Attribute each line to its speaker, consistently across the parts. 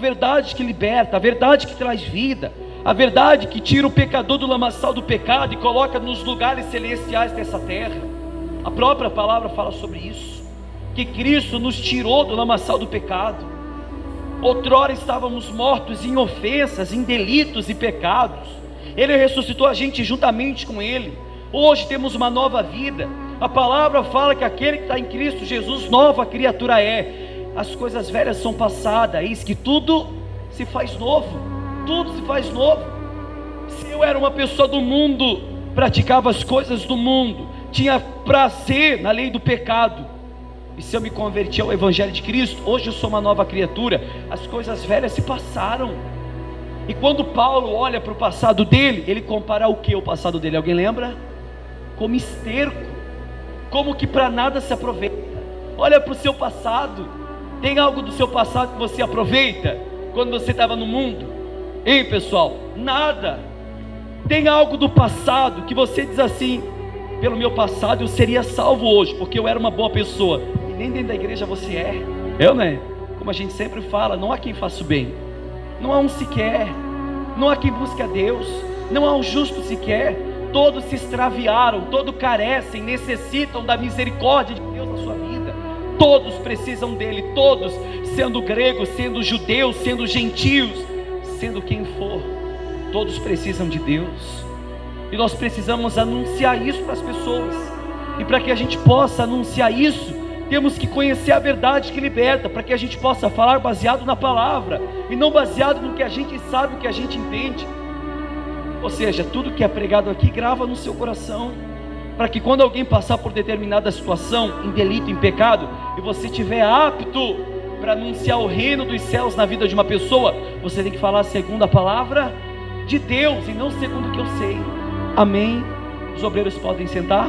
Speaker 1: verdade que liberta, a verdade que traz vida, a verdade que tira o pecador do lamaçal do pecado e coloca nos lugares celestiais dessa terra. A própria palavra fala sobre isso, que Cristo nos tirou do lamaçal do pecado. Outrora estávamos mortos em ofensas, em delitos e pecados. Ele ressuscitou a gente juntamente com Ele. Hoje temos uma nova vida. A palavra fala que aquele que está em Cristo Jesus, nova criatura é. As coisas velhas são passadas, eis que tudo se faz novo. Tudo se faz novo. Se eu era uma pessoa do mundo, praticava as coisas do mundo, tinha prazer na lei do pecado, e se eu me converti ao Evangelho de Cristo, hoje eu sou uma nova criatura. As coisas velhas se passaram. E quando Paulo olha para o passado dele, ele compara o que o passado dele? Alguém lembra? Como esterco, como que para nada se aproveita. Olha para o seu passado. Tem algo do seu passado que você aproveita quando você estava no mundo? Hein, pessoal? Nada. Tem algo do passado que você diz assim: pelo meu passado eu seria salvo hoje, porque eu era uma boa pessoa. E nem dentro da igreja você é. Né? Como a gente sempre fala, não há quem faça o bem, não há um sequer, não há quem busque a Deus, não há um justo sequer. Todos se extraviaram, todos carecem, necessitam da misericórdia de Deus na sua vida. Todos precisam dele, todos, sendo gregos, sendo judeus, sendo gentios, sendo quem for, todos precisam de Deus. E nós precisamos anunciar isso para as pessoas. E para que a gente possa anunciar isso, temos que conhecer a verdade que liberta, para que a gente possa falar baseado na palavra, e não baseado no que a gente sabe, o que a gente entende. Ou seja, tudo que é pregado aqui, grava no seu coração, para que quando alguém passar por determinada situação, em delito, em pecado, e você estiver apto para anunciar o reino dos céus na vida de uma pessoa, você tem que falar segundo a palavra de Deus, e não segundo o que eu sei. Amém? Os obreiros podem sentar.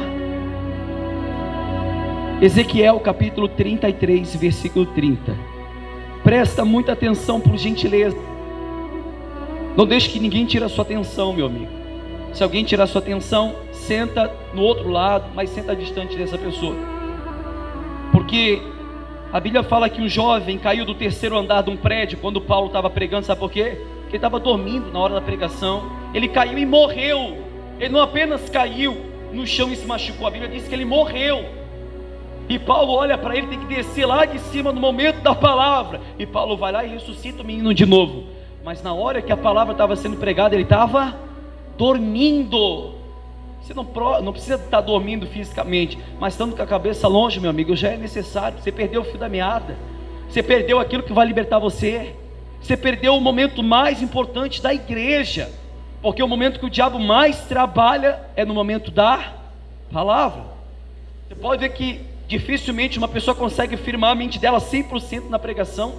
Speaker 1: Ezequiel capítulo 33, versículo 30. Presta muita atenção, por gentileza. Não deixe que ninguém tire a sua atenção, meu amigo. Se alguém tirar a sua atenção, senta no outro lado, mas senta distante dessa pessoa. Porque a Bíblia fala que um jovem caiu do terceiro andar de um prédio quando Paulo estava pregando. Sabe por quê? Porque ele estava dormindo na hora da pregação. Ele caiu e morreu. Ele não apenas caiu no chão e se machucou, a Bíblia diz que ele morreu. E Paulo olha para ele, tem que descer lá de cima no momento da palavra. E Paulo vai lá e ressuscita o menino de novo. Mas na hora que a palavra estava sendo pregada, ele estava dormindo. Você não precisa estar dormindo fisicamente, mas estando com a cabeça longe, meu amigo, já é necessário. Você perdeu o fio da meada. Você perdeu aquilo que vai libertar você. Você perdeu o momento mais importante da igreja. Porque o momento que o diabo mais trabalha é no momento da palavra. Você pode ver que dificilmente uma pessoa consegue firmar a mente dela 100% na pregação.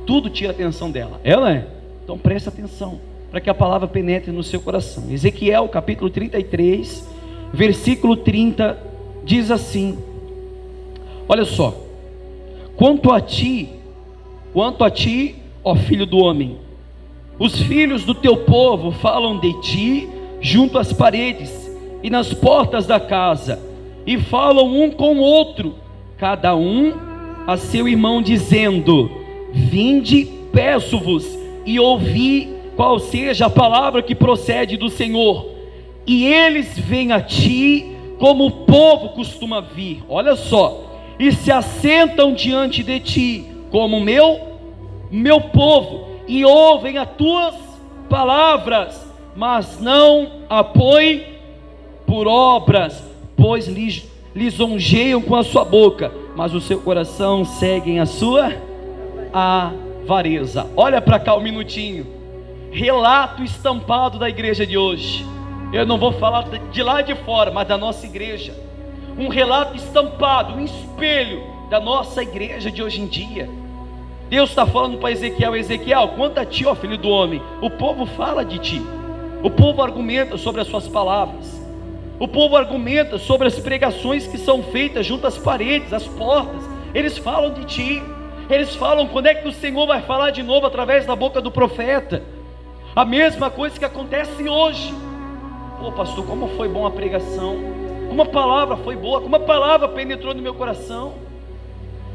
Speaker 1: Tudo tira a atenção dela. Ela é? Então presta atenção, para que a palavra penetre no seu coração. Ezequiel capítulo 33, versículo 30, diz assim: olha só: quanto a ti, ó filho do homem, os filhos do teu povo falam de ti junto às paredes e nas portas da casa, e falam um com o outro, cada um a seu irmão, dizendo: vinde, peço-vos, e ouvi qual seja a palavra que procede do Senhor. E eles vêm a ti como o povo costuma vir, olha só, e se assentam diante de ti como meu povo, e ouvem as tuas palavras, mas não a põem por obras, pois lisonjeiam com a sua boca, mas o seu coração seguem a sua avareza. Olha para cá um minutinho. Relato estampado da igreja de hoje. Eu não vou falar de lá de fora, mas da nossa igreja. Um relato estampado, um espelho da nossa igreja de hoje em dia. Deus está falando para Ezequiel: Ezequiel, quanto a ti, ó filho do homem, o povo fala de ti, o povo argumenta sobre as suas palavras, o povo argumenta sobre as pregações que são feitas junto às paredes, às portas. Eles falam de ti, eles falam quando é que o Senhor vai falar de novo através da boca do profeta. A mesma coisa que acontece hoje. Pô, pastor, como foi bom a pregação, como a palavra foi boa, como a palavra penetrou no meu coração.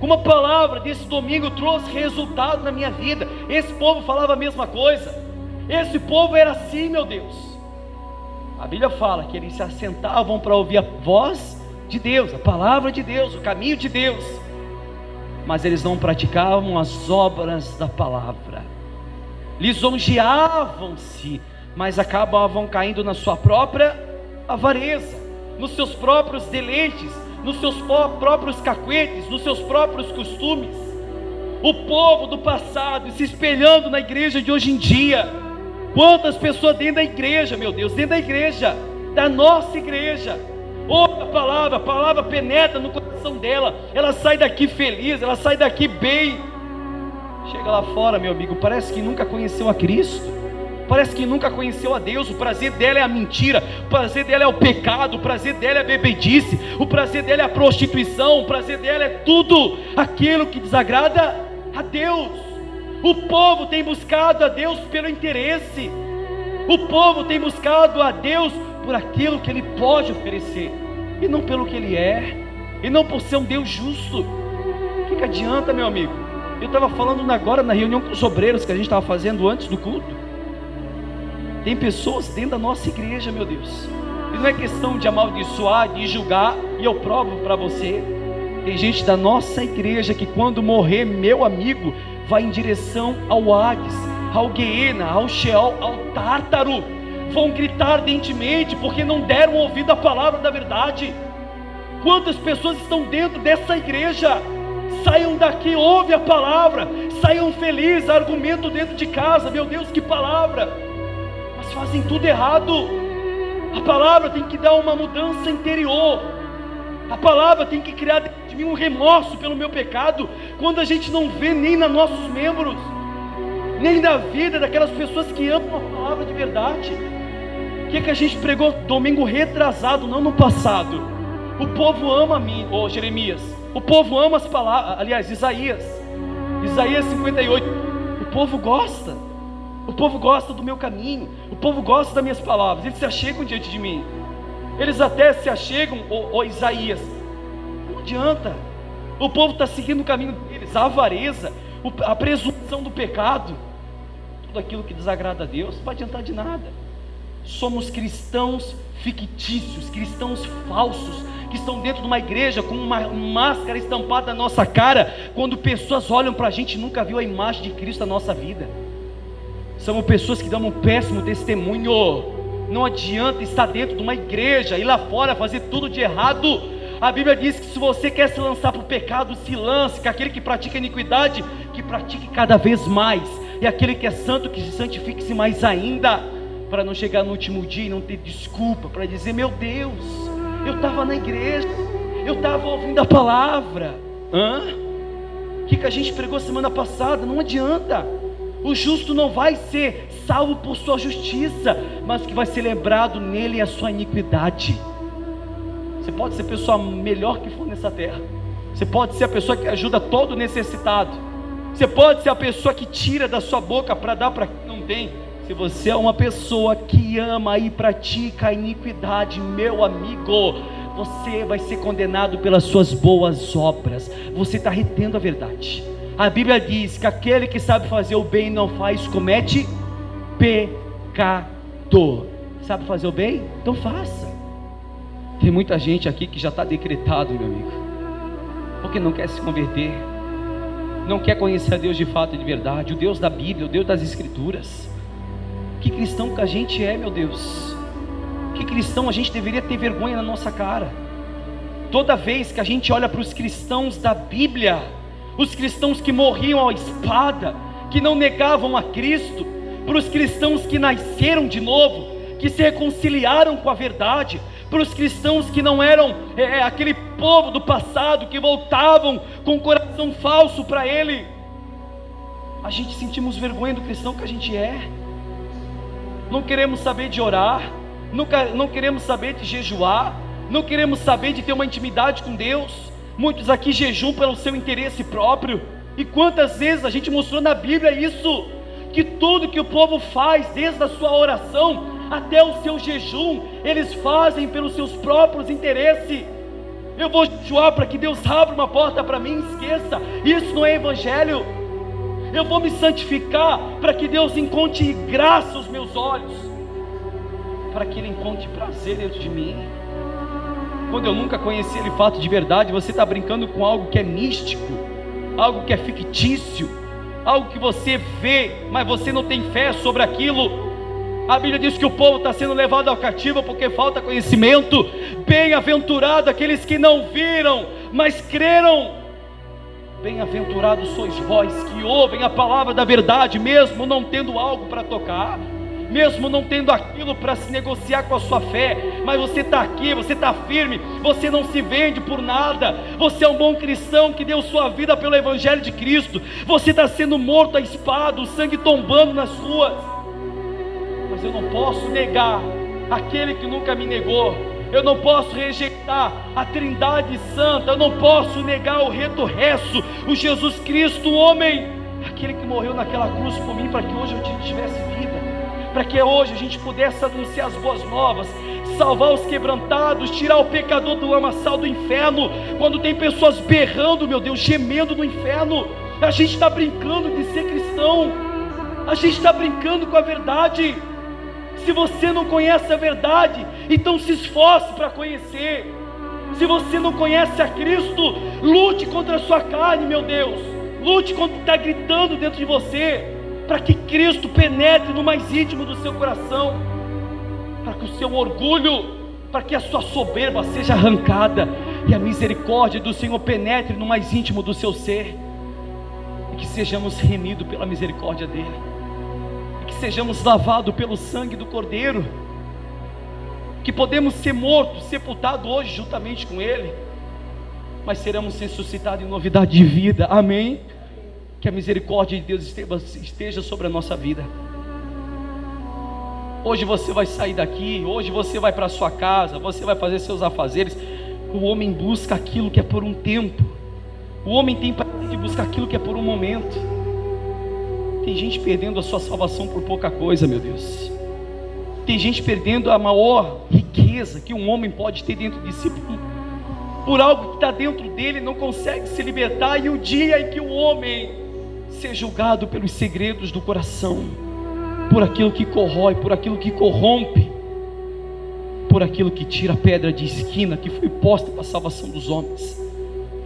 Speaker 1: Uma palavra desse domingo trouxe resultado na minha vida. Esse povo falava a mesma coisa. Esse povo era assim, meu Deus. A Bíblia fala que eles se assentavam para ouvir a voz de Deus, a palavra de Deus, o caminho de Deus, mas eles não praticavam as obras da palavra. Lisonjeavam-se, mas acabavam caindo na sua própria avareza, nos seus próprios deleites, nos seus próprios cacuetes, nos seus próprios costumes. O povo do passado se espelhando na igreja de hoje em dia. Quantas pessoas dentro da igreja, meu Deus, dentro da igreja, da nossa igreja, ouve a palavra penetra no coração dela, ela sai daqui feliz, ela sai daqui bem. Chega lá fora, meu amigo, parece que nunca conheceu a Cristo, parece que nunca conheceu a Deus. O prazer dela é a mentira, o prazer dela é o pecado, o prazer dela é a bebedice, o prazer dela é a prostituição, o prazer dela é tudo aquilo que desagrada a Deus. O povo tem buscado a Deus pelo interesse, o povo tem buscado a Deus por aquilo que Ele pode oferecer, e não pelo que Ele é, e não por ser um Deus justo. O que adianta, meu amigo? Eu estava falando agora na reunião com os obreiros que a gente estava fazendo antes do culto. Tem pessoas dentro da nossa igreja, meu Deus, e não é questão de amaldiçoar, de julgar, e eu provo para você. Tem gente da nossa igreja que quando morrer, meu amigo, vai em direção ao Hades, ao Guiena, ao Sheol, ao Tártaro. Vão gritar ardentemente porque não deram ouvido à palavra da verdade. Quantas pessoas estão dentro dessa igreja? Saiam daqui, ouve a palavra, saiam felizes, argumento dentro de casa, meu Deus, que palavra, mas fazem tudo errado. A palavra tem que dar uma mudança interior, a palavra tem que criar dentro de mim um remorso pelo meu pecado. Quando a gente não vê nem nos nossos membros, nem na vida daquelas pessoas que amam a palavra de verdade. O que a gente pregou domingo retrasado, não no passado? O povo ama a mim, Jeremias, o povo ama as palavras, aliás, Isaías 58, o povo gosta do meu caminho, o povo gosta das minhas palavras, eles se achegam diante de mim, eles até se achegam, Isaías, não adianta, o povo está seguindo o caminho deles, a avareza, a presunção do pecado, tudo aquilo que desagrada a Deus, não vai adiantar de nada. Somos cristãos fictícios, cristãos falsos, que estão dentro de uma igreja com uma máscara estampada na nossa cara, quando pessoas olham para a gente e nunca viu a imagem de Cristo na nossa vida. Somos pessoas que dão um péssimo testemunho. Não adianta estar dentro de uma igreja e lá fora fazer tudo de errado. A Bíblia diz que se você quer se lançar para o pecado, se lance, que aquele que pratica iniquidade, que pratique cada vez mais, e aquele que é santo, que se santifique-se mais ainda, para não chegar no último dia e não ter desculpa, para dizer, meu Deus, eu estava na igreja, eu estava ouvindo a palavra. O que a gente pregou semana passada? Não adianta. O justo não vai ser salvo por sua justiça, mas que vai ser lembrado nele a sua iniquidade. Você pode ser a pessoa melhor que for nessa terra, você pode ser a pessoa que ajuda todo necessitado, você pode ser a pessoa que tira da sua boca para dar para quem não tem. Se você é uma pessoa que ama e pratica a iniquidade, meu amigo, você vai ser condenado pelas suas boas obras. Você está retendo a verdade. A Bíblia diz que aquele que sabe fazer o bem e não faz, comete pecado. Sabe fazer o bem? Então faça. Tem muita gente aqui que já está decretado, meu amigo, porque não quer se converter, não quer conhecer a Deus de fato e de verdade, o Deus da Bíblia, o Deus das Escrituras. Que cristão que a gente é, meu Deus? Que cristão a gente deveria ter vergonha na nossa cara? Toda vez que a gente olha para os cristãos da Bíblia, os cristãos que morriam à espada, que não negavam a Cristo, para os cristãos que nasceram de novo, que se reconciliaram com a verdade, para os cristãos que não eram aquele povo do passado, que voltavam com o coração falso para Ele, a gente sentimos vergonha do cristão que a gente é. Não queremos saber de orar, não queremos saber de jejuar, não queremos saber de ter uma intimidade com Deus. Muitos aqui jejuam pelo seu interesse próprio, e quantas vezes a gente mostrou na Bíblia isso, que tudo que o povo faz, desde a sua oração até o seu jejum, eles fazem pelos seus próprios interesses. Eu vou jejuar para que Deus abra uma porta para mim. Esqueça, isso não é evangelho. Eu vou me santificar para que Deus encontre graça aos meus olhos, para que Ele encontre prazer dentro de mim. Quando eu nunca conheci Ele fato de verdade, você está brincando com algo que é místico, algo que é fictício, algo que você vê, mas você não tem fé sobre aquilo. A Bíblia diz que o povo está sendo levado ao cativo porque falta conhecimento. Bem-aventurado aqueles que não viram, mas creram. Bem-aventurados sois vós que ouvem a palavra da verdade, mesmo não tendo algo para tocar, mesmo não tendo aquilo para se negociar com a sua fé, mas você está aqui, você está firme, você não se vende por nada, você é um bom cristão que deu sua vida pelo Evangelho de Cristo, você está sendo morto à espada, o sangue tombando nas ruas. Mas eu não posso negar aquele que nunca me negou, eu não posso rejeitar a Trindade Santa, eu não posso negar o retorreço, o Jesus Cristo, o homem, aquele que morreu naquela cruz por mim, para que hoje eu tivesse vida, para que hoje a gente pudesse anunciar as boas novas, salvar os quebrantados, tirar o pecador do lamaçal do inferno. Quando tem pessoas berrando, meu Deus, gemendo no inferno, a gente está brincando de ser cristão, a gente está brincando com a verdade. Se você não conhece a verdade, então se esforce para conhecer. Se você não conhece a Cristo, lute contra a sua carne, meu Deus, lute contra o que está gritando dentro de você, para que Cristo penetre no mais íntimo do seu coração, para que o seu orgulho, para que a sua soberba seja arrancada, e a misericórdia do Senhor penetre no mais íntimo do seu ser, e que sejamos remidos pela misericórdia dEle, e que sejamos lavados pelo sangue do Cordeiro, que podemos ser mortos, sepultados hoje juntamente com Ele, mas seremos ressuscitados em novidade de vida, amém? Que a misericórdia de Deus esteja sobre a nossa vida. Hoje você vai sair daqui, hoje você vai para a sua casa, você vai fazer seus afazeres. O homem busca aquilo que é por um tempo, o homem tem prazer de buscar aquilo que é por um momento. Tem gente perdendo a sua salvação por pouca coisa, meu Deus. Tem gente perdendo a maior riqueza que um homem pode ter dentro de si por algo que está dentro dele, não consegue se libertar. E o dia em que o homem ser julgado pelos segredos do coração, por aquilo que corrói, por aquilo que corrompe, por aquilo que tira a pedra de esquina que foi posta para a salvação dos homens,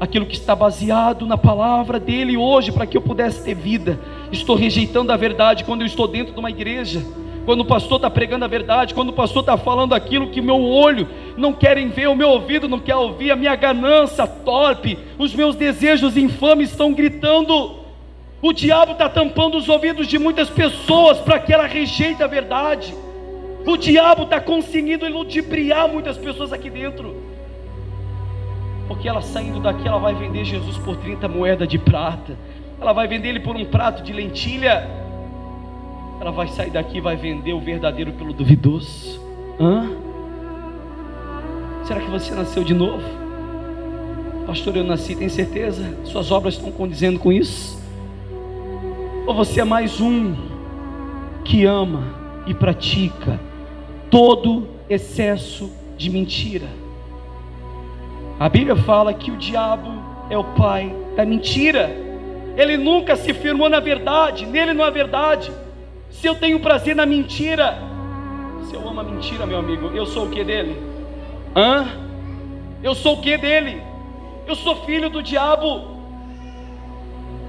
Speaker 1: aquilo que está baseado na palavra dele hoje, para que eu pudesse ter vida. Estou rejeitando a verdade quando eu estou dentro de uma igreja, quando o pastor está pregando a verdade, quando o pastor está falando aquilo que o meu olho não querem ver, o meu ouvido não quer ouvir, a minha ganância torpe, os meus desejos infames estão gritando. O diabo está tampando os ouvidos de muitas pessoas para que ela rejeite a verdade. O diabo está conseguindo ludibriar muitas pessoas aqui dentro, porque ela saindo daqui, ela vai vender Jesus por 30 moedas de prata, ela vai vender ele por um prato de lentilha. Ela vai sair daqui e vai vender o verdadeiro pelo duvidoso. Será que você nasceu de novo? Pastor, eu nasci, tem certeza? Suas obras estão condizendo com isso? Ou você é mais um que ama e pratica todo excesso de mentira? A Bíblia fala que o diabo é o pai da mentira. Ele nunca se firmou na verdade, nele não há verdade. Se eu tenho prazer na mentira, se eu amo a mentira, meu amigo, eu sou o que dele? Eu sou o que dele? Eu sou filho do diabo.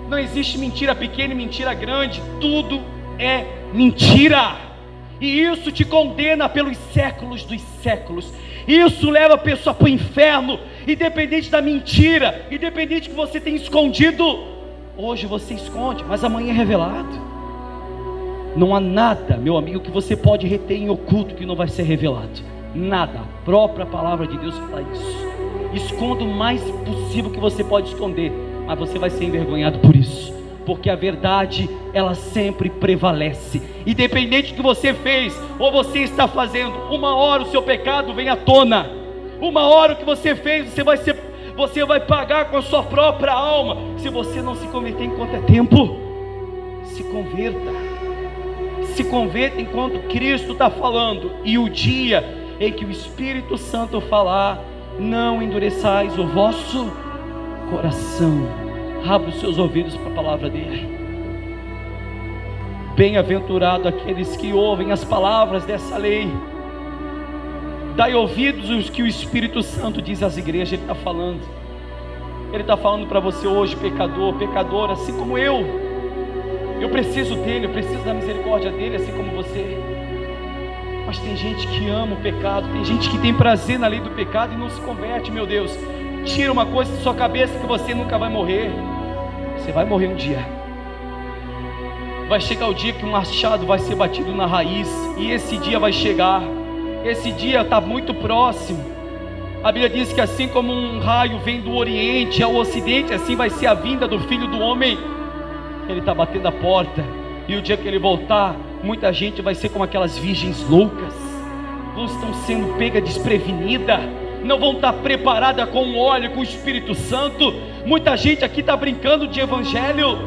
Speaker 1: Não existe mentira pequena e mentira grande, tudo é mentira, e isso te condena pelos séculos dos séculos. Isso leva a pessoa para o inferno, independente da mentira, independente que você tenha escondido. Hoje você esconde, mas amanhã é revelado. Não há nada, meu amigo, que você pode reter em oculto que não vai ser revelado. Nada. A própria palavra de Deus fala isso. Esconda o mais possível que você pode esconder, mas você vai ser envergonhado por isso, porque a verdade, ela sempre prevalece. Independente do que você fez ou você está fazendo, uma hora o seu pecado vem à tona. Uma hora o que você fez, você vai pagar com a sua própria alma. Se você não se converter enquanto é tempo, se converta. Se converta enquanto Cristo está falando, e o dia em que o Espírito Santo falar, não endureçais o vosso coração. Abra os seus ouvidos para a palavra dele. Bem-aventurado aqueles que ouvem as palavras dessa lei. Dai ouvidos aos que o Espírito Santo diz às igrejas. Ele está falando. Ele está falando para você hoje, pecador, pecadora, assim como eu. Eu preciso dele, eu preciso da misericórdia dele, assim como você. Mas tem gente que ama o pecado, tem gente que tem prazer na lei do pecado e não se converte. Meu Deus, tira uma coisa da sua cabeça, que você nunca vai morrer. Você vai morrer um dia. Vai chegar o dia que um machado vai ser batido na raiz, e esse dia vai chegar. Esse dia está muito próximo. A Bíblia diz que assim como um raio vem do Oriente ao Ocidente, assim vai ser a vinda do Filho do Homem. Ele está batendo a porta, e o dia que ele voltar, muita gente vai ser como aquelas virgens loucas, não estão sendo pega desprevenida, não vão estar preparada com o óleo, com o Espírito Santo. Muita gente aqui está brincando de evangelho,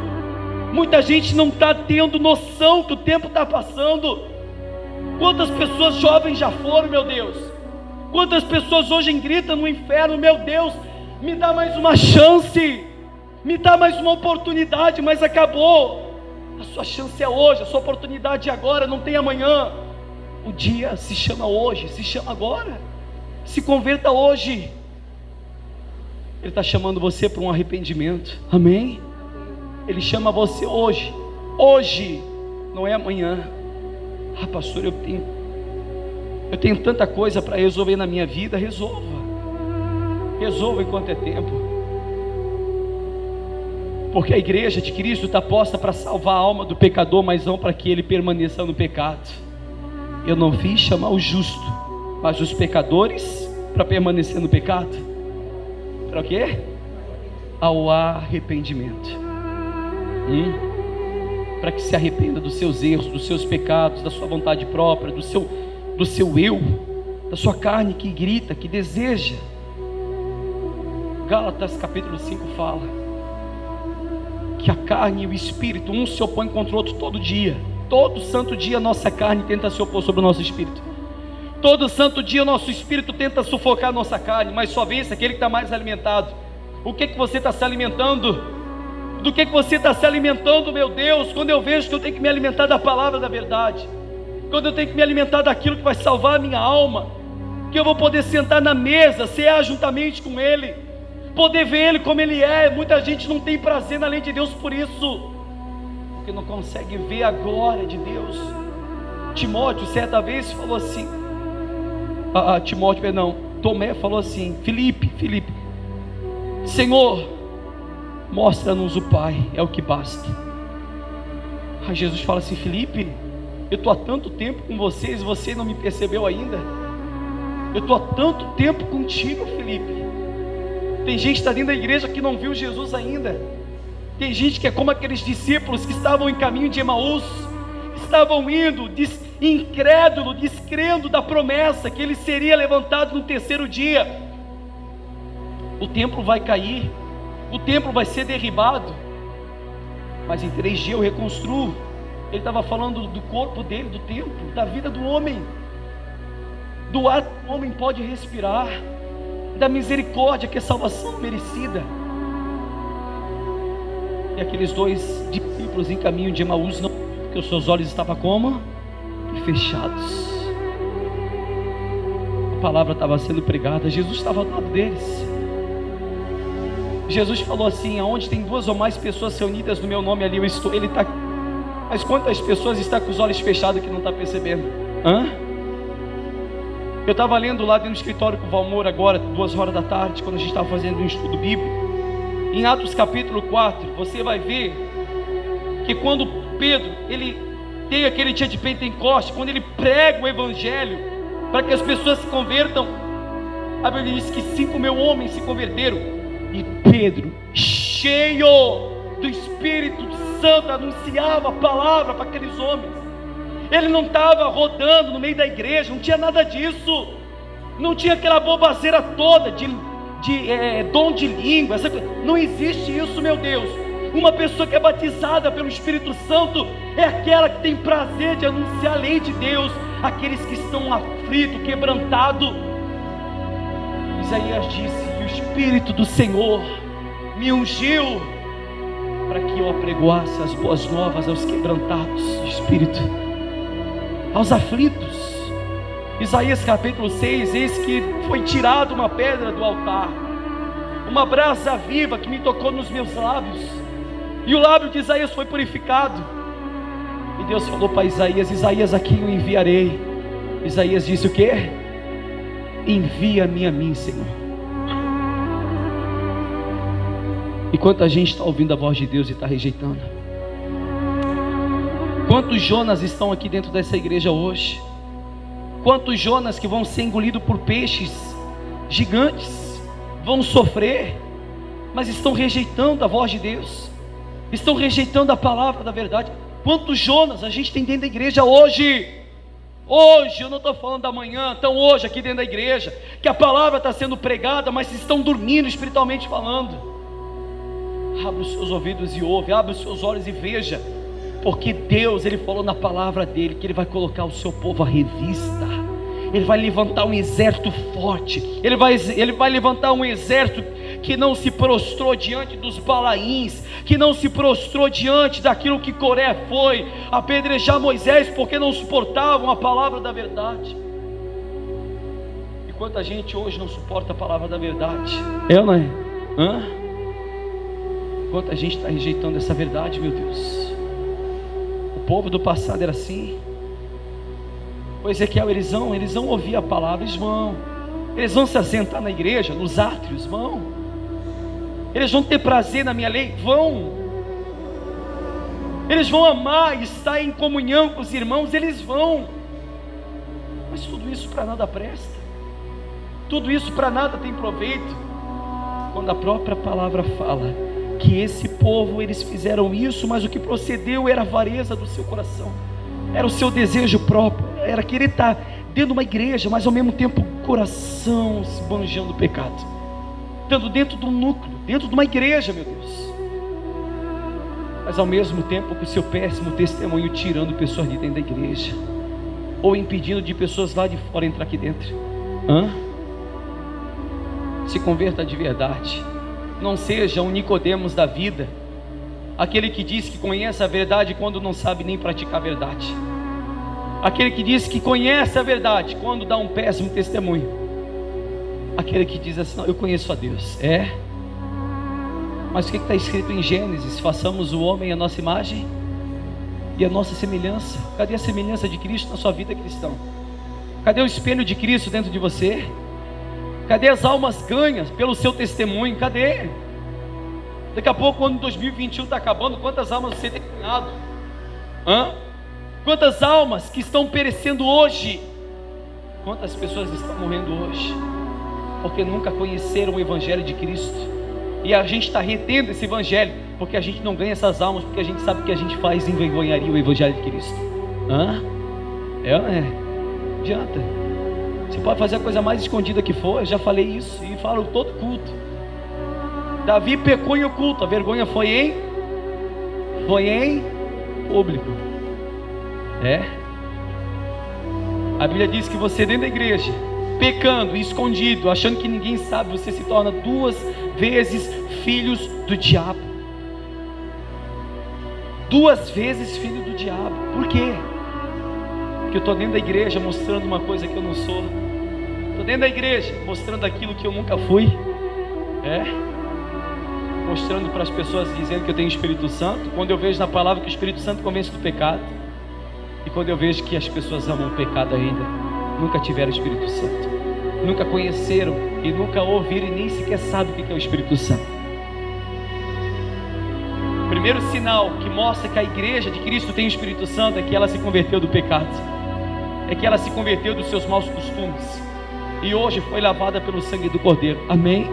Speaker 1: muita gente não está tendo noção que o tempo está passando. Quantas pessoas jovens já foram, meu Deus? Quantas pessoas hoje gritam no inferno: meu Deus, me dá mais uma chance, me dá mais uma oportunidade, mas acabou. A sua chance é hoje, a sua oportunidade é agora, não tem amanhã. O dia se chama hoje, se chama agora. Se converta hoje. Ele está chamando você para um arrependimento, amém? Ele chama você hoje, hoje, não é amanhã. Ah, pastor, eu tenho tanta coisa para resolver na minha vida. Resolva enquanto é tempo, porque a igreja de Cristo está posta para salvar a alma do pecador, mas não para que ele permaneça no pecado. Eu não vim chamar o justo, mas os pecadores para permanecer no pecado. Para o quê? Ao arrependimento. Para que se arrependa dos seus erros, dos seus pecados, da sua vontade própria, do seu eu, da sua carne que grita, que deseja. Gálatas capítulo 5 fala que a carne e o espírito, um se opõe contra o outro todo dia. Todo santo dia a nossa carne tenta se opor sobre o nosso espírito. Todo santo dia o nosso espírito tenta sufocar a nossa carne, mas só vence aquele que está mais alimentado. O que você está se alimentando? Do que você está se alimentando, meu Deus? Quando eu vejo que eu tenho que me alimentar da palavra da verdade, quando eu tenho que me alimentar daquilo que vai salvar a minha alma, que eu vou poder sentar na mesa, cear juntamente com Ele, poder ver Ele como Ele é. Muita gente não tem prazer na lei de Deus por isso, porque não consegue ver a glória de Deus. Timóteo certa vez falou assim, Tomé falou assim: Filipe, Senhor, mostra-nos o Pai, é o que basta. Aí Jesus fala assim: Filipe, eu estou há tanto tempo com vocês, você não me percebeu ainda? Eu estou há tanto tempo contigo, Filipe. Tem gente que está dentro da igreja que não viu Jesus ainda. Tem gente que é como aqueles discípulos que estavam em caminho de Emaús, estavam indo incrédulo, descrendo da promessa que ele seria levantado no terceiro dia. O templo vai cair, o templo vai ser derribado, mas em 3 dias eu reconstruo. Ele estava falando do corpo dele, do templo, da vida do homem, do ar que o homem pode respirar, da misericórdia que é salvação merecida. E aqueles 2 discípulos em caminho de Emaús, não, porque os seus olhos estavam como? Fechados. A palavra estava sendo pregada, Jesus estava ao lado deles. Jesus falou assim: aonde tem 2 ou mais pessoas reunidas no meu nome, ali eu estou. Ele está. Mas quantas pessoas estão com os olhos fechados que não está percebendo? Eu estava lendo lá dentro do escritório com o Valmor agora, 2 horas da tarde, quando a gente estava fazendo um estudo bíblico. Em Atos capítulo 4, você vai ver que quando Pedro, ele tem aquele dia de Pentecostes, quando ele prega o evangelho para que as pessoas se convertam, a Bíblia diz que 5.000 homens se converteram. E Pedro, cheio do Espírito Santo, anunciava a palavra para aqueles homens. Ele não estava rodando no meio da igreja, não tinha nada disso, não tinha aquela bobaseira toda de dom de língua, não existe isso, meu Deus. Uma pessoa que é batizada pelo Espírito Santo é aquela que tem prazer de anunciar a lei de Deus, aqueles que estão aflitos, quebrantados. Isaías disse: e o Espírito do Senhor me ungiu para que eu apregoasse as boas novas aos quebrantados de espírito, aos aflitos. Isaías capítulo 6, eis que foi tirada uma pedra do altar, uma brasa viva que me tocou nos meus lábios, e o lábio de Isaías foi purificado. E Deus falou para Isaías: Isaías, a quem eu enviarei? Isaías disse o quê? Envia-me a mim, Senhor. E quanta gente está ouvindo a voz de Deus e está rejeitando? Quantos Jonas estão aqui dentro dessa igreja hoje? Quantos Jonas que vão ser engolidos por peixes gigantes, vão sofrer, mas estão rejeitando a voz de Deus, estão rejeitando a palavra da verdade. Quantos Jonas a gente tem dentro da igreja hoje? Hoje, eu não estou falando da manhã, estão hoje aqui dentro da igreja, que a palavra está sendo pregada, mas estão dormindo espiritualmente falando. Abra os seus ouvidos e ouve, abra os seus olhos e veja, porque Deus, Ele falou na palavra dEle, que Ele vai colocar o seu povo à revista, Ele vai levantar um exército forte, Ele vai levantar um exército que não se prostrou diante dos Balaíns, que não se prostrou diante daquilo que Coré foi, apedrejar Moisés, porque não suportavam a palavra da verdade. E quanta gente hoje não suporta a palavra da verdade? Eu não é? Quanta gente está rejeitando essa verdade, meu Deus. O povo do passado era assim. O Ezequiel, eles vão ouvir a palavra, eles vão se assentar na igreja, nos átrios, eles vão ter prazer na minha lei, eles vão amar e estar em comunhão com os irmãos, eles vão, mas tudo isso para nada presta, tudo isso para nada tem proveito, quando a própria palavra fala que esse povo, eles fizeram isso, mas o que procedeu era a avareza do seu coração, era o seu desejo próprio, era querer estar dentro de uma igreja, mas ao mesmo tempo o coração esbanjando o pecado, estando dentro de um núcleo, dentro de uma igreja, meu Deus, mas ao mesmo tempo com o seu péssimo testemunho tirando pessoas de dentro da igreja, ou impedindo de pessoas lá de fora entrar aqui dentro. Se converta de verdade, não seja um Nicodemos da vida, aquele que diz que conhece a verdade quando não sabe nem praticar a verdade, aquele que diz que conhece a verdade quando dá um péssimo testemunho, aquele que diz assim: não, eu conheço a Deus, mas o que está escrito em Gênesis? Façamos o homem à nossa imagem e a nossa semelhança. Cadê a semelhança de Cristo na sua vida cristã? Cadê o espelho de Cristo dentro de você? Cadê as almas ganhas pelo seu testemunho? Cadê? Daqui a pouco, quando 2021 está acabando, quantas almas você tem ganhado? Quantas almas que estão perecendo hoje? Quantas pessoas estão morrendo hoje? Porque nunca conheceram o Evangelho de Cristo. E a gente está retendo esse Evangelho, porque a gente não ganha essas almas, porque a gente sabe que a gente faz envergonharia o Evangelho de Cristo. Não adianta. Você pode fazer a coisa mais escondida que for, eu já falei isso e falo todo culto. Davi pecou em oculto, a vergonha foi em público. A Bíblia diz que você dentro da igreja, pecando, escondido, achando que ninguém sabe, você se torna 2 vezes filhos do diabo. 2 vezes filho do diabo. Por quê? Porque eu estou dentro da igreja mostrando uma coisa que eu não sou. Estou dentro da igreja mostrando aquilo que eu nunca fui. Mostrando para as pessoas, dizendo que eu tenho o Espírito Santo, quando eu vejo na palavra que o Espírito Santo convence do pecado. E quando eu vejo que as pessoas amam o pecado ainda, nunca tiveram o Espírito Santo, nunca conheceram e nunca ouviram e nem sequer sabem o que é o Espírito Santo. O primeiro sinal que mostra que a igreja de Cristo tem o Espírito Santo é que ela se converteu do pecado, é que ela se converteu dos seus maus costumes e hoje foi lavada pelo sangue do Cordeiro. Amém?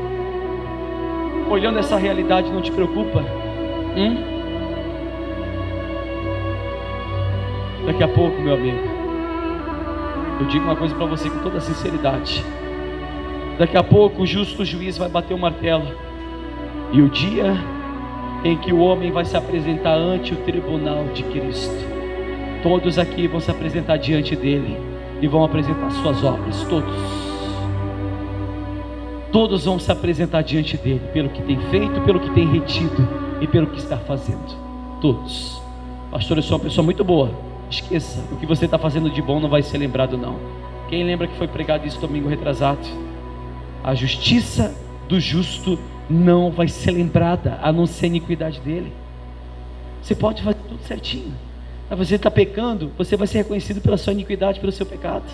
Speaker 1: Olhando essa realidade, não te preocupa? Daqui a pouco, meu amigo, eu digo uma coisa para você com toda sinceridade: daqui a pouco o justo juiz vai bater o martelo, e o dia em que o homem vai se apresentar ante o tribunal de Cristo, todos aqui vão se apresentar diante dele e vão apresentar suas obras. todos vão se apresentar diante dele, pelo que tem feito, pelo que tem retido e pelo que está fazendo. Todos. Pastor, eu sou uma pessoa muito boa. Esqueça, o que você está fazendo de bom não vai ser lembrado não. Quem lembra que foi pregado isso domingo retrasado? A justiça do justo não vai ser lembrada, a não ser a iniquidade dele. Você pode fazer tudo certinho, mas você está pecando, você vai ser reconhecido pela sua iniquidade, pelo seu pecado.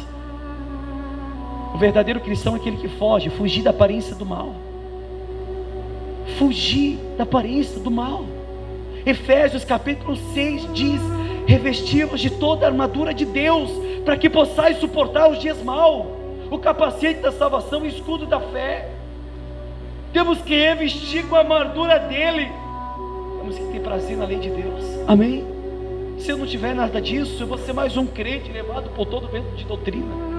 Speaker 1: O verdadeiro cristão é aquele que foge, fugir da aparência do mal. Fugir da aparência do mal. Efésios capítulo 6 diz: revesti-vos de toda a armadura de Deus, para que possais suportar os dias maus, o capacete da salvação e o escudo da fé. Temos que revestir com a armadura dele. Temos que ter prazer na lei de Deus. Amém? Se eu não tiver nada disso, eu vou ser mais um crente levado por todo vento de doutrina,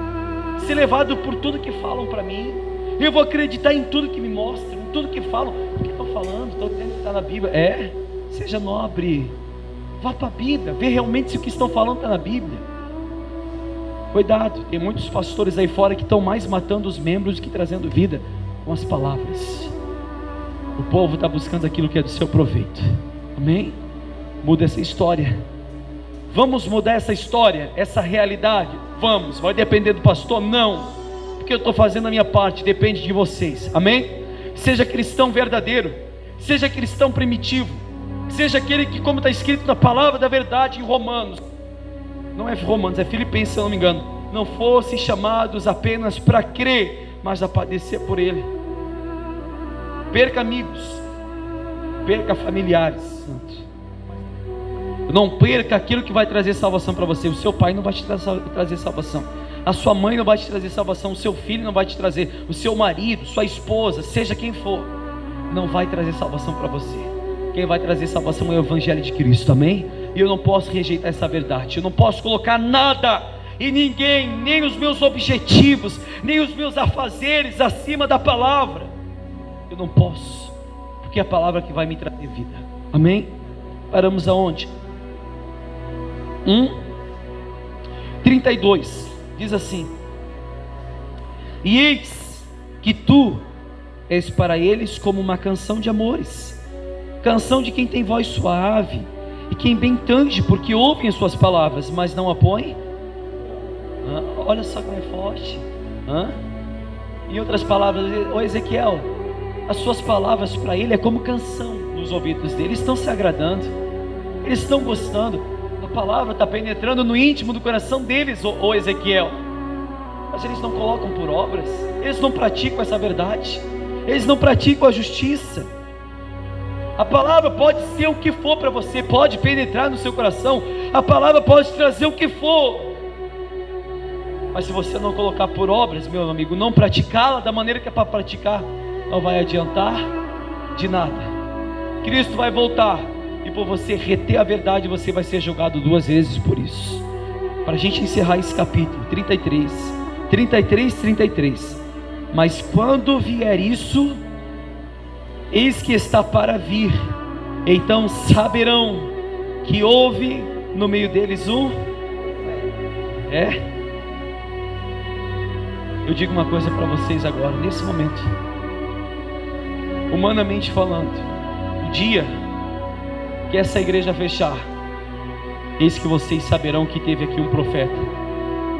Speaker 1: ser levado por tudo que falam para mim. Eu vou acreditar em tudo que me mostram, em tudo que falam. O que estão falando? Estão dizendo que está na Bíblia. Seja nobre, vá para a Bíblia, vê realmente se o que estão falando está na Bíblia. Cuidado, tem muitos pastores aí fora que estão mais matando os membros do que trazendo vida com as palavras. O povo está buscando aquilo que é do seu proveito. Amém? Muda essa história. Vamos mudar essa história, essa realidade? Vamos. Vai depender do pastor? Não, porque eu estou fazendo a minha parte, depende de vocês. Amém? Seja cristão verdadeiro, seja cristão primitivo, seja aquele que, como está escrito na palavra da verdade em Romanos, não é Romanos, é Filipenses, se eu não me engano, não fossem chamados apenas para crer, mas a padecer por ele. Perca amigos, perca familiares, não perca aquilo que vai trazer salvação para você. O seu pai não vai te trazer salvação, a sua mãe não vai te trazer salvação, o seu filho não vai te trazer, o seu marido, sua esposa, seja quem for, não vai trazer salvação para você. Quem vai trazer salvação é o Evangelho de Cristo. Amém? E eu não posso rejeitar essa verdade. Eu não posso colocar nada e ninguém, nem os meus objetivos, nem os meus afazeres acima da palavra. Eu não posso, porque é a palavra que vai me trazer vida. Amém? Paramos aonde? 32 diz assim: e eis que tu és para eles como uma canção de amores, canção de quem tem voz suave e quem bem tange, porque ouvem as suas palavras, mas não a põem. Olha só como é forte. Em outras palavras, ô Ezequiel, as suas palavras para ele é como canção nos ouvidos dele. Eles estão se agradando, eles estão gostando. A palavra está penetrando no íntimo do coração deles, ô Ezequiel. Mas eles não colocam por obras, eles não praticam essa verdade, eles não praticam a justiça. A palavra pode ser o que for para você, pode penetrar no seu coração, a palavra pode trazer o que for, mas se você não colocar por obras, meu amigo, não praticá-la da maneira que é para praticar, não vai adiantar de nada. Cristo vai voltar, e por você reter a verdade, você vai ser julgado 2 vezes por isso. Para a gente encerrar esse capítulo 33, mas quando vier isso, eis que está para vir, então saberão que houve no meio deles eu digo uma coisa para vocês agora, nesse momento, humanamente falando, o dia que essa igreja fechar, eis que vocês saberão que teve aqui um profeta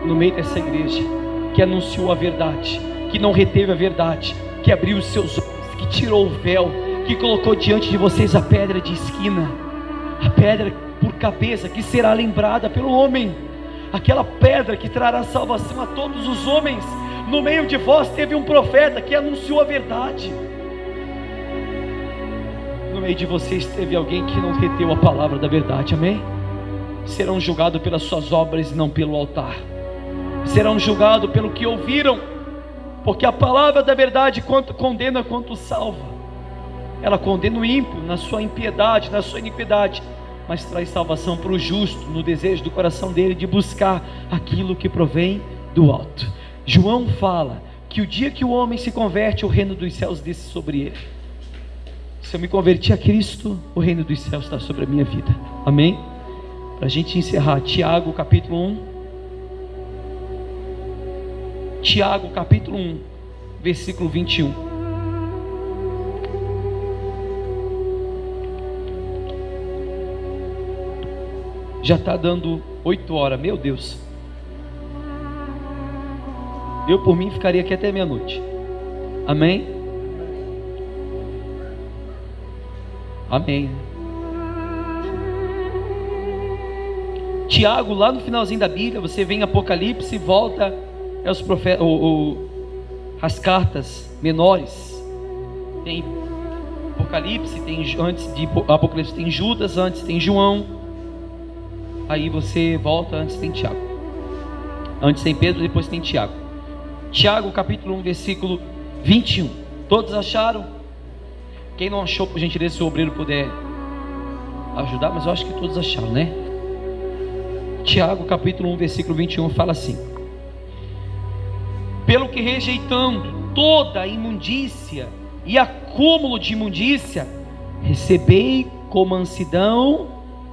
Speaker 1: no meio dessa igreja, que anunciou a verdade, que não reteve a verdade, que abriu os seus olhos, que tirou o véu, que colocou diante de vocês a pedra de esquina, a pedra por cabeça, que será lembrada pelo homem, aquela pedra que trará salvação a todos os homens. No meio de vós teve um profeta que anunciou a verdade. No meio de vocês teve alguém que não reteu a palavra da verdade. Amém? Serão julgados pelas suas obras e não pelo altar. Serão julgados pelo que ouviram, porque a palavra da verdade quanto condena quanto salva. Ela condena o ímpio na sua impiedade, na sua iniquidade, mas traz salvação para o justo, no desejo do coração dele de buscar aquilo que provém do alto. João fala que o dia que o homem se converte, o reino dos céus desce sobre ele. Se eu me convertir a Cristo, o reino dos céus está sobre a minha vida. Amém? Para a gente encerrar, Tiago capítulo 1. Tiago capítulo 1, versículo 21. Já está dando 8 horas, meu Deus. Eu por mim ficaria aqui até meia-noite. Amém? Amém. Tiago, lá no finalzinho da Bíblia, você vem em Apocalipse e volta aos profetas, as cartas menores. Tem Apocalipse, tem antes de Apocalipse tem Judas, antes tem João. Aí você volta, antes tem Tiago. Antes tem Pedro, depois tem Tiago. Tiago, capítulo 1, versículo 21. Todos acharam? Quem não achou, por gentileza, se o obreiro puder ajudar, mas eu acho que todos acharam, né? Tiago, capítulo 1, versículo 21, fala assim: pelo que rejeitando toda a imundícia e acúmulo de imundícia, recebei com mansidão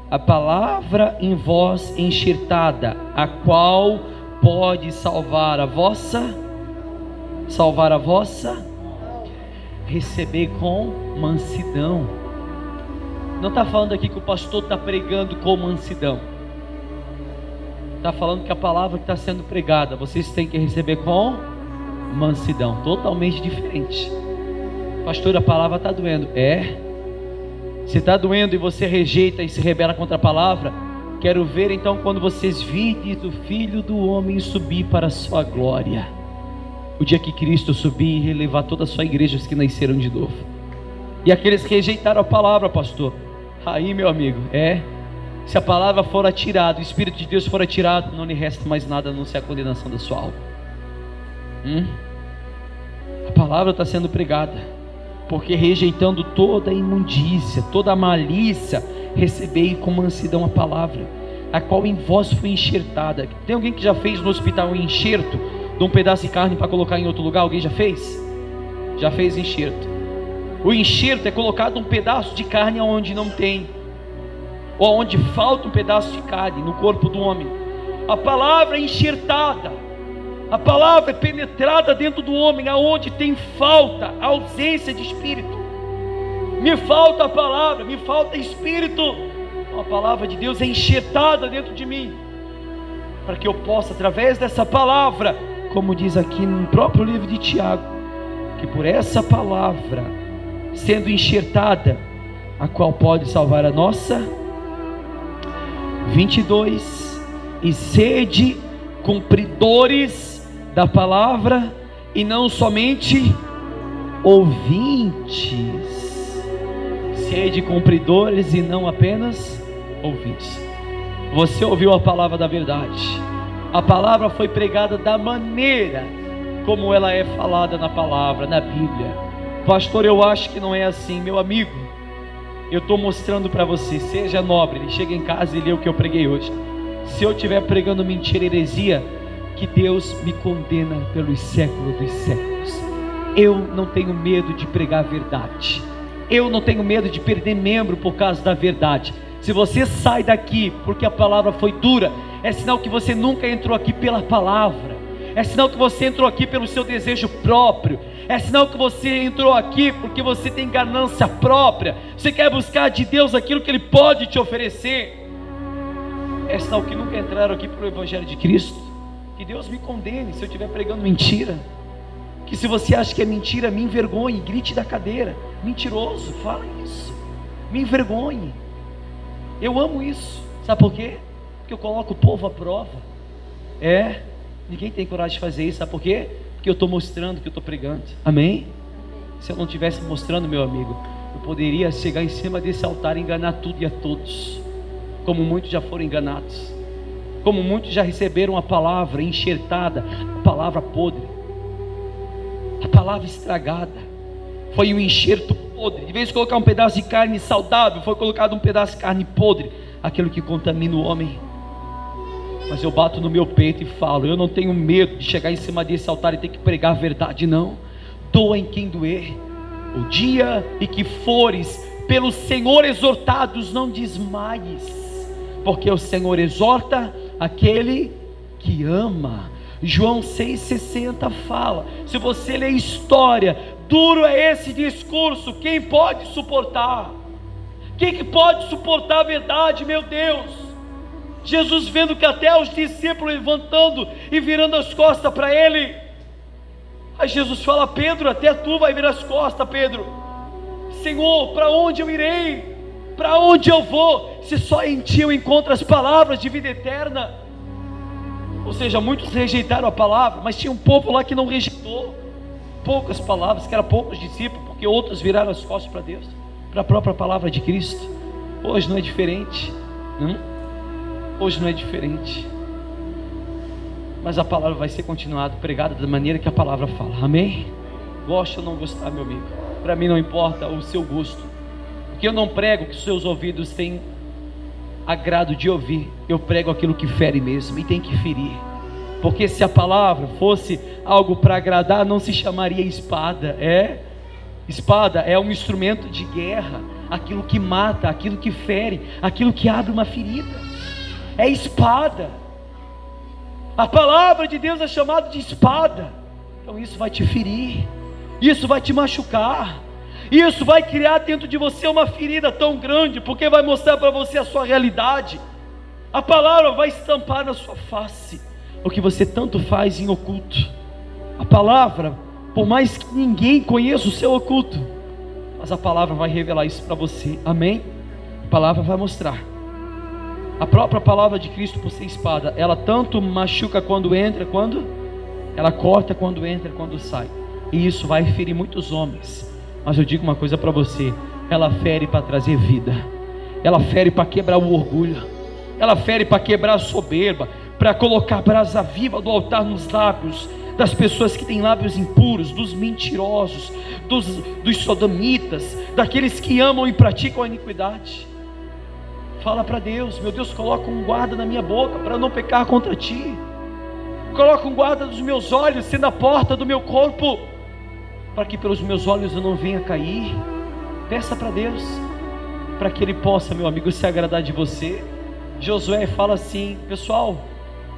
Speaker 1: a palavra em vós enxertada, a qual pode salvar a vossa. Receber com mansidão. Não está falando aqui que o pastor está pregando com mansidão. Está falando que a palavra que está sendo pregada, vocês têm que receber com mansidão. Totalmente diferente. Pastor, a palavra está doendo. Se está doendo e você rejeita e se rebela contra a palavra, quero ver então quando vocês virem o Filho do Homem subir para a sua glória. O dia que Cristo subir e levar toda a sua igreja, os que nasceram de novo. E aqueles que rejeitaram a palavra, pastor, aí meu amigo, se a palavra for atirada, o Espírito de Deus for atirado, não lhe resta mais nada a não ser a condenação da sua alma. A palavra está sendo pregada, porque rejeitando toda a imundícia, toda a malícia, recebei com mansidão a palavra, a qual em vós foi enxertada. Tem alguém que já fez no hospital um enxerto de um pedaço de carne para colocar em outro lugar? Alguém já fez? Já fez enxerto. O enxerto é colocado um pedaço de carne onde não tem, ou onde falta um pedaço de carne no corpo do homem. A palavra é enxertada, a palavra é penetrada dentro do homem, aonde tem falta, ausência de espírito. Me falta a palavra, me falta espírito. A palavra de Deus é enxertada dentro de mim, para que eu possa, através dessa palavra, como diz aqui no próprio livro de Tiago, que por essa palavra sendo enxertada, a qual pode salvar a nossa. 22, e sede cumpridores da palavra e não somente ouvintes. Sede cumpridores e não apenas ouvintes. Você ouviu a palavra da verdade, a palavra foi pregada da maneira como ela é falada na palavra, na Bíblia. Pastor, eu acho que não é assim. Meu amigo, eu estou mostrando para você, seja nobre, ele chega em casa e lê o que eu preguei hoje. Se eu estiver pregando mentira, heresia, que Deus me condena pelos séculos dos séculos. Eu não tenho medo de pregar a verdade, eu não tenho medo de perder membro por causa da verdade. Se você sai daqui porque a palavra foi dura, é sinal que você nunca entrou aqui pela palavra, é sinal que você entrou aqui pelo seu desejo próprio, é sinal que você entrou aqui porque você tem ganância própria, você quer buscar de Deus aquilo que Ele pode te oferecer. É sinal que nunca entraram aqui pelo Evangelho de Cristo. Que Deus me condene se eu estiver pregando mentira, que se você acha que é mentira, me envergonhe, grite da cadeira, mentiroso, fala isso, me envergonhe. Eu amo isso, sabe por quê? Porque eu coloco o povo à prova. Ninguém tem coragem de fazer isso, sabe por quê? Porque eu estou mostrando que eu estou pregando, amém? Se eu não estivesse mostrando, meu amigo, eu poderia chegar em cima desse altar e enganar tudo e a todos, como muitos já foram enganados, como muitos já receberam a palavra enxertada, a palavra podre, a palavra estragada, foi um enxerto podre. De vez em colocar um pedaço de carne saudável, foi colocado um pedaço de carne podre, aquilo que contamina o homem. Mas eu bato no meu peito e falo, eu não tenho medo de chegar em cima desse altar e ter que pregar a verdade, não. Doa em quem doer. O dia em que fores pelo Senhor exortados, não desmaies, porque o Senhor exorta aquele que ama. João 6,60 fala, se você ler história, duro é esse discurso, quem pode suportar? Quem que pode suportar a verdade, meu Deus? Jesus vendo que até os discípulos levantando e virando as costas para ele. Aí Jesus fala: Pedro, até tu vai virar as costas, Pedro. Senhor, para onde eu irei? Para onde eu vou? Se só em ti eu encontro as palavras de vida eterna. Ou seja, muitos rejeitaram a palavra, mas tinha um povo lá que não rejeitou. Poucas palavras, que eram poucos discípulos, porque outros viraram as costas para Deus, para a própria palavra de Cristo. Hoje não é diferente. Hoje não é diferente. Mas a palavra vai ser continuada, pregada da maneira que a palavra fala. Amém? Gosta ou não gostar, meu amigo? Para mim não importa o seu gosto, porque eu não prego que os seus ouvidos têm agrado de ouvir. Eu prego aquilo que fere mesmo, e tem que ferir. Porque se a palavra fosse algo para agradar, não se chamaria espada. Espada é um instrumento de guerra, aquilo que mata, aquilo que fere, aquilo que abre uma ferida. É espada. A palavra de Deus é chamada de espada. Então isso vai te ferir, isso vai te machucar, isso vai criar dentro de você uma ferida tão grande, porque vai mostrar para você a sua realidade. A palavra vai estampar na sua face o que você tanto faz em oculto. A palavra, por mais que ninguém conheça o seu oculto, mas a palavra vai revelar isso para você. Amém? A palavra vai mostrar. A própria palavra de Cristo, por ser espada, ela tanto machuca quando entra, quando ela corta, quando entra, quando sai. E isso vai ferir muitos homens. Mas eu digo uma coisa para você: ela fere para trazer vida, ela fere para quebrar o orgulho, ela fere para quebrar a soberba, para colocar brasa viva do altar nos lábios das pessoas que têm lábios impuros, dos mentirosos, dos sodomitas, daqueles que amam e praticam a iniquidade. Fala para Deus: meu Deus, coloca um guarda na minha boca para eu não pecar contra ti. Coloca um guarda dos meus olhos, sendo a porta do meu corpo, para que pelos meus olhos eu não venha cair. Peça para Deus, para que Ele possa, meu amigo, se agradar de você. Josué fala assim: pessoal,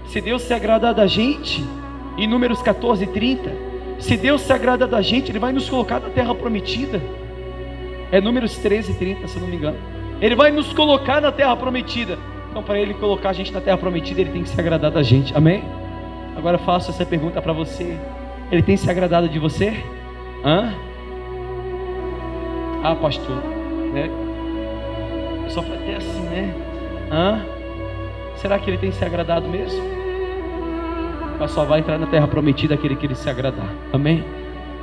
Speaker 1: se Deus se agradar da gente, em Números 14:30, se Deus se agrada da gente, Ele vai nos colocar na terra prometida. É Números 13:30, se eu não me engano. Ele vai nos colocar na terra prometida. Então, para Ele colocar a gente na terra prometida, Ele tem que se agradar da gente. Amém? Agora eu faço essa pergunta para você: Ele tem se agradado de você? Pastor, né? Só foi até assim, né? Será que Ele tem se agradado mesmo? Mas só vai entrar na terra prometida aquele que Ele se agradar. Amém?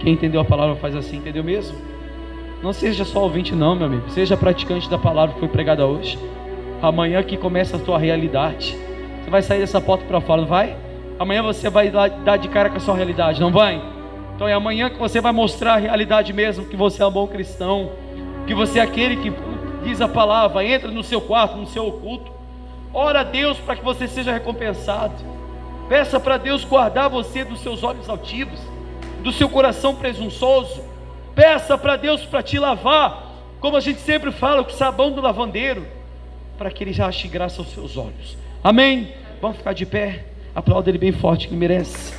Speaker 1: Quem entendeu a palavra faz assim, entendeu mesmo? Não seja só ouvinte não, meu amigo. Seja praticante da palavra que foi pregada hoje. Amanhã que começa a tua realidade. Você vai sair dessa porta para fora, não vai? Amanhã você vai dar de cara com a sua realidade, não vai? Então é amanhã que você vai mostrar a realidade mesmo, que você é um bom cristão, que você é aquele que diz a palavra. Entra no seu quarto, no seu oculto, ora a Deus para que você seja recompensado. Peça para Deus guardar você dos seus olhos altivos, do seu coração presunçoso. Peça para Deus para te lavar, como a gente sempre fala, com o sabão do lavandeiro, para que Ele já ache graça aos seus olhos. Amém? Vamos ficar de pé, aplauda Ele bem forte, que merece.